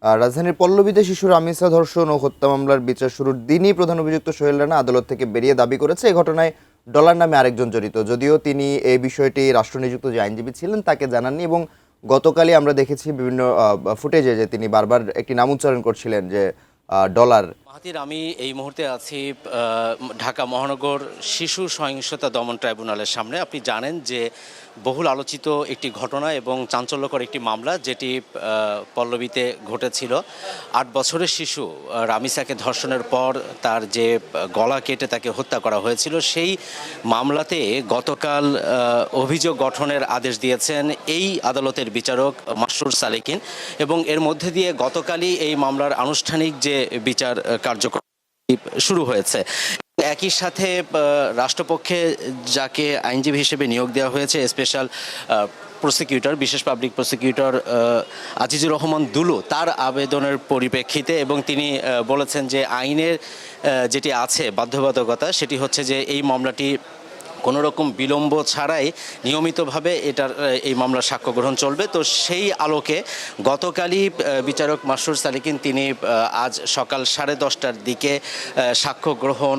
রাজধানীর পল্লবীতে শিশু রামিসা ধর্ষণ ও হত্যা মামলার বিচার শুরুর দিনই প্রধান অভিযুক্ত সোহেল রানা আদালত থেকে বেরিয়ে দাবি করেছে এই ঘটনায় ডলার নামে আরেকজন জড়িত। যদিও তিনি এই বিষয়টি রাষ্ট্রনিযুক্ত যে আইনজীবী ছিলেন তাকে জানাননি এবং গতকালই আমরা দেখেছি বিভিন্ন ফুটেজে যে তিনি বারবার একটি নাম উচ্চারণ করছিলেন যে ডলার। মাহাতির, আমি এই মুহূর্তে আছি ঢাকা মহানগর শিশু সহিংসতা দমন ট্রাইব্যুনালের সামনে। আপনি জানেন যে বহুল আলোচিত একটি ঘটনা এবং চাঞ্চল্যকর একটি মামলা যেটি পল্লবীতে ঘটেছিল। 8 বছরের শিশু রামিসাকে ধর্ষণের পর তার যে গলা কেটে তাকে হত্যা করা হয়েছিল, সেই মামলাতে গতকাল অভিযোগ গঠনের আদেশ দিয়েছেন এই আদালতের বিচারক মাসরুর সালেকিন এবং এর মধ্যে দিয়ে গতকালই এই মামলার আনুষ্ঠানিক যে বিচার কার্যক্রম শুরু হয়েছে। একই সাথে রাষ্ট্রপক্ষে যাকে আইনজীবী হিসেবে নিয়োগ দেওয়া হয়েছে স্পেশাল প্রসিকিউটর, বিশেষ পাবলিক প্রসিকিউটর আজিজুর রহমান দুলু, তার আবেদনের পরিপ্রেক্ষিতে এবং তিনি বলেছেন যে আইনের যেটি আছে বাধ্যবাধকতা সেটি হচ্ছে যে এই মামলাটি কোনো রকম বিলম্ব ছাড়াই নিয়মিতভাবে এই মামলার সাক্ষ্য গ্রহণ চলবে। তো সেই আলোকে গতকালই বিচারক মাসরুর সালেকিন তিনি আজ সকাল 10:30টার দিকে সাক্ষ্য গ্রহণ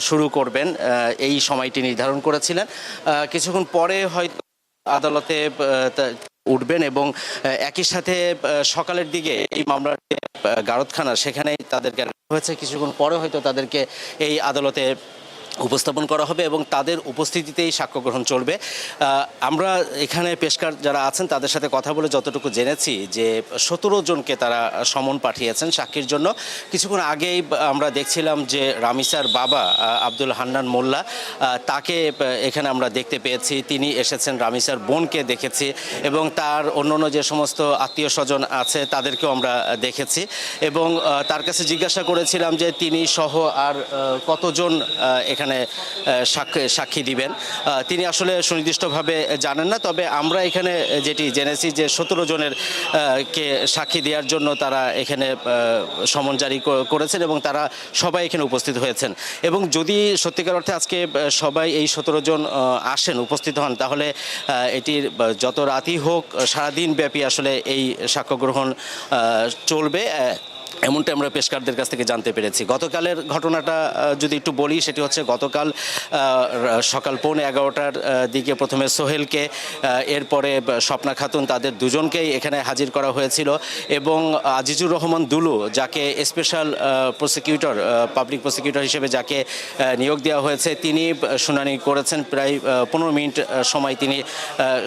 শুরু করবেন, এই সময়টি নির্ধারণ করেছিলেন। কিছুক্ষণ পরে হয়তো আদালতে উঠবেন এবং একই সাথে সকালের দিকে এই মামলার গারদখানা সেখানেই তাদেরকে হয়েছে, কিছুক্ষণ পরে হয়তো তাদেরকে এই আদালতে উপস্থাপন করা হবে এবং তাদের উপস্থিতিতেই সাক্ষ্য গ্রহণ চলবে। আমরা এখানে পেশকার যারা আছেন তাদের সাথে কথা বলে যতটুকু জেনেছি যে 17 জনকে তারা সমন পাঠিয়েছেন সাক্ষীর জন্য। কিছুক্ষণ আগেই আমরা দেখছিলাম যে রামিসার বাবা আব্দুল হান্নান মোল্লা, তাকে এখানে আমরা দেখতে পেয়েছি। তিনি এসেছেন, রামিসার বোনকে দেখেছি এবং তার অন্যান্য যে সমস্ত আত্মীয় স্বজন আছে তাদেরকেও আমরা দেখেছি এবং তার কাছে জিজ্ঞাসা করেছিলাম যে তিনি সহ আর কতজন এখানে সাক্ষী দিবেন। তিনি আসলে সুনির্দিষ্টভাবে জানেন না, তবে আমরা এখানে যেটি জেনেছি যে 17 জনের কে সাক্ষী দেওয়ার জন্য তারা এখানে সমন জারি করেছেন এবং তারা সবাই এখানে উপস্থিত হয়েছেন। এবং যদি সত্যিকার অর্থে আজকে সবাই এই 17 জন আসেন, উপস্থিত হন, তাহলে এটির যত রাতই হোক সারাদিন ব্যাপী আসলে এই সাক্ষ্য গ্রহণ চলবে, এমনটা আমরা পেশকারদের কাছ থেকে জানতে পেরেছি। গতকালের ঘটনাটা যদি একটু বলি, সেটি হচ্ছে গতকাল সকাল 11:15টার দিকে প্রথমে সোহেলকে, এরপরে স্বপ্না খাতুন, তাদের দুজনকেই এখানে হাজির করা হয়েছিল এবং আজিজুর রহমান দুলু, যাকে স্পেশাল প্রসিকিউটর, পাবলিক প্রসিকিউটর হিসেবে যাকে নিয়োগ দেওয়া হয়েছে, তিনি শুনানি করেছেন। প্রায় 15 মিনিট সময় তিনি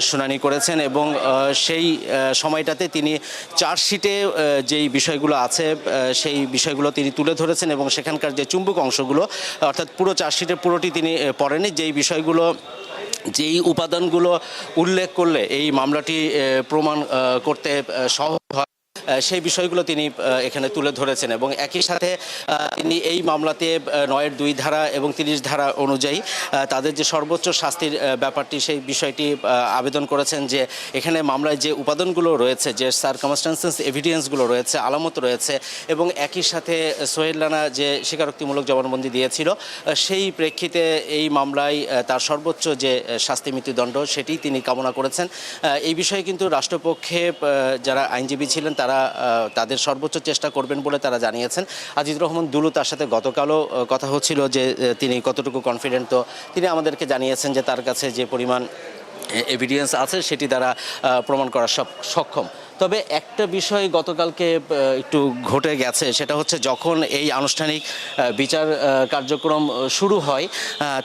শুনানি করেছেন এবং সেই সময়টাতে তিনি চার্জশিটে যেই বিষয়গুলো আছে সেই বিষয়গুলো তিনি তুলে ধরেছেন এবং সেখানকার যে চুম্বক অংশগুলো, অর্থাৎ পুরো চার্জশিটের পুরোটি তিনি পড়েননি। যেই উপাদানগুলো উল্লেখ করলে এই মামলাটি প্রমাণ করতে সহজ হয় সেই বিষয়গুলো তিনি এখানে তুলে ধরেছেন এবং একই সাথে তিনি এই মামলাতে 9-2 ধারা এবং 30 ধারা অনুযায়ী তাদের যে সর্বোচ্চ শাস্তির ব্যাপারটি, সেই বিষয়টি আবেদন করেছেন যে এখানে মামলায় যে উপাদানগুলো রয়েছে, যে সার্কামস্ট্যান্সেস এভিডেন্সগুলো রয়েছে, আলামত রয়েছে এবং একই সাথে সোহেল রানা যে স্বীকারোক্তিমূলক জবানবন্দি দিয়েছিল, সেই প্রেক্ষিতে এই মামলায় তার সর্বোচ্চ যে শাস্তি মৃত্যুদণ্ড সেটি তিনি কামনা করেছেন। এই বিষয়ে কিন্তু রাষ্ট্রপক্ষে যারা আইনজীবী ছিলেন তারা তাদের সর্বোচ্চ চেষ্টা করবেন বলে তারা জানিয়েছেন। আজিজুর রহমান দুলু, তার সাথে গতকালও কথা হচ্ছিল যে তিনি কতটুকু কনফিডেন্ট, তো তিনি আমাদেরকে জানিয়েছেন যে তার কাছে যে পরিমাণ এভিডেন্স আছে সেটি দ্বারা প্রমাণ করা সক্ষম। তবে একটা বিষয় গতকালকে একটু ঘটে গেছে, সেটা হচ্ছে যখন এই আনুষ্ঠানিক বিচার কার্যক্রম শুরু হয়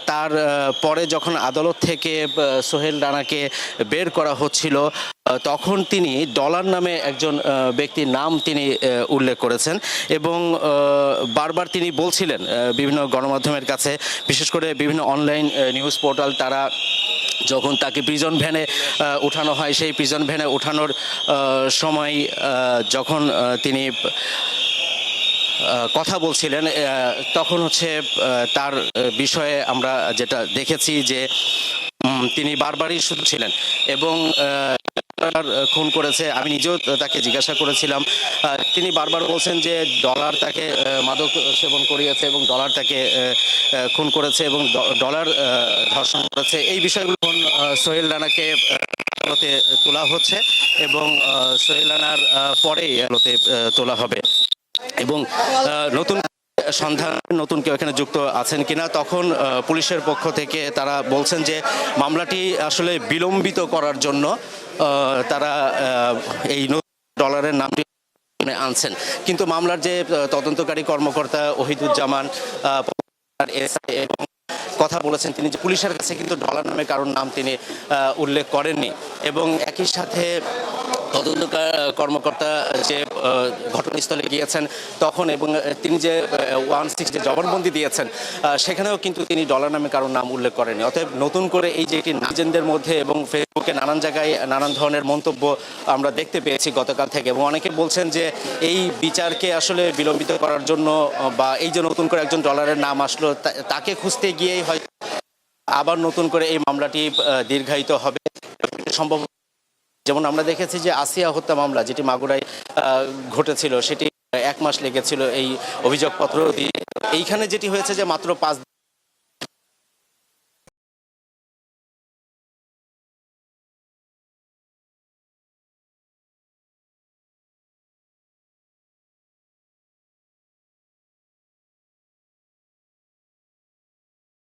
তার পরে যখন আদালত থেকে সোহেল রানাকে বের করা হচ্ছিল, তখন তিনি ডলার নামে একজন ব্যক্তির নাম তিনি উল্লেখ করেছেন এবং বারবার তিনি বলছিলেন বিভিন্ন গণমাধ্যমের কাছে, বিশেষ করে বিভিন্ন অনলাইন নিউজ পোর্টাল, তারা যখন তাকে প্রিজন ভ্যানে ওঠানো হয়, সেই প্রিজন ভ্যানে ওঠানোর সময় যখন তিনি কথা বলছিলেন, তখন হচ্ছে তার বিষয়ে আমরা যেটা দেখেছি যে তিনি বারবারই শুনছিলেন এবং খুন করেছে। আমি নিজেও তাকে জিজ্ঞাসা করেছিলাম, তিনি বারবার বলছেন যে ডলার তাকে মাদক সেবন করিয়েছে এবং ডলার তাকে খুন করেছে এবং ডলার ধর্ষণ করেছে। এই বিষয়গুলো সোহেল রানাকে আদালতে তোলা হচ্ছে এবং সোহেল রানার পরেই আদালতে তোলা হবে এবং নতুন সন্ধান নতুন কেউ এখানে যুক্ত আছেন কিনা তখন পুলিশের পক্ষ থেকে তারা বলছেন যে মামলাটি আসলে বিলম্বিত করার জন্য তারা এই ডলারের নামটি আনছেন, কিন্তু মামলার যে তদন্তকারী কর্মকর্তা ওহিদুজ্জামান এসআই এবং কথা বলেছেন তিনি যে পুলিশের কাছে কিন্তু ডলার নামে কারোর নাম তিনি উল্লেখ করেননি এবং একই সাথে তদন্ত কর্মকর্তা যে ঘটনাস্থলে গিয়েছেন তখন এবং তিনি যে 16 যে জবানবন্দি দিয়েছেন সেখানেও কিন্তু তিনি ডলার নামে কারোর নাম উল্লেখ করেননি। অতএব নতুন করে এই যে একটি নাজেনদের মধ্যে এবং ফেসবুকে নানান জায়গায় নানান ধরনের মন্তব্য আমরা দেখতে পেয়েছি গতকাল থেকে এবং অনেকে বলছেন যে এই বিচারকে আসলে বিলম্বিত করার জন্য বা এই যে নতুন করে একজন ডলারের নাম আসলো তাকে খুঁজতে গিয়েই হয়তো আবার নতুন করে এই মামলাটি দীর্ঘায়িত হবে সম্ভব। যেমন আমরা দেখেছি যে আসিয়া হত্যা মামলা যেটি মাগুরায় ঘটেছিল সেটি 1 মাস লেগেছিল এই অভিযোগপত্র দিয়ে। এইখানে যেটি হয়েছে যে মাত্র 5